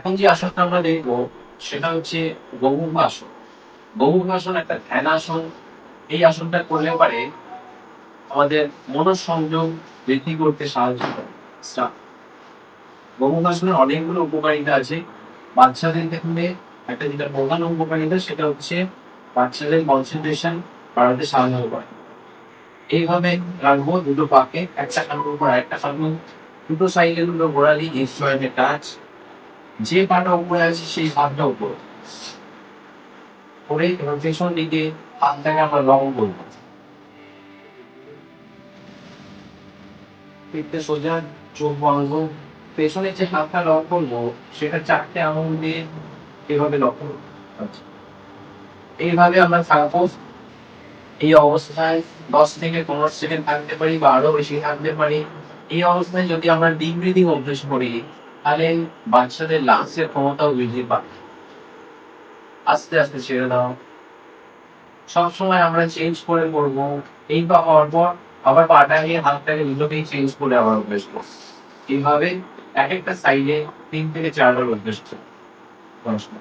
এখন যে আসনটা আমরা দেখবো সেটা হচ্ছে বহুভাষণ। বহুভাষণ একটা ধ্যান আসন। এই আসনটা করলে পারে আমাদের মনোসংযোগ বৃদ্ধি করতে সাহায্য করে। বহুভাষণের অনেকগুলো উপকারিতা আছে। বাচ্চাদের ক্ষেত্রে একটা যেটা প্রধান উপকারিতা সেটা হচ্ছে বাচ্চাদের কনসেন্ট্রেশন বাড়াতে সাহায্য করে। এইভাবে রাখবো দুটো পাকে, একটা কাঁধের উপর আরেকটা কাঁধ, দুটো সাইডে দুটো গোড়ালি ইস্ট জয়েন্টে টাচ। যে পাটা উপরে আছে সেই হাতটা উপরে করে এবার পেছন দিকে হাতটাকে আমরা লং করবো। পিঠটা সোজা, চোখ বন্ধ। পেছনে যে হাতটা লক করবো সেটা 4টে আঙুল দিয়ে এভাবে লক করবো। আচ্ছা, এইভাবে আমরা থাকবো। এই অবস্থায় 10 থেকে 15 সেকেন্ড থাকতে পারি বা আরো বেশি থাকতে পারি। এই অবস্থায় যদি আমরা ডিপ ব্রিদিং অভ্যাস করি তাহলে বাচ্চাদের লাংসের ক্ষমতাও বৃদ্ধি পায়। আস্তে আস্তে ছেড়ে দাও। সবসময় আমরা চেঞ্জ করে করবো। এই পা হওয়ার পর আবার পাটাকে হাতটাকে দুটোকেই চেঞ্জ করে আবার অভ্যাস করবো। এইভাবে এক একটা সাইডে 3 থেকে 4 বার অভ্যাস করবো। নমস্কার।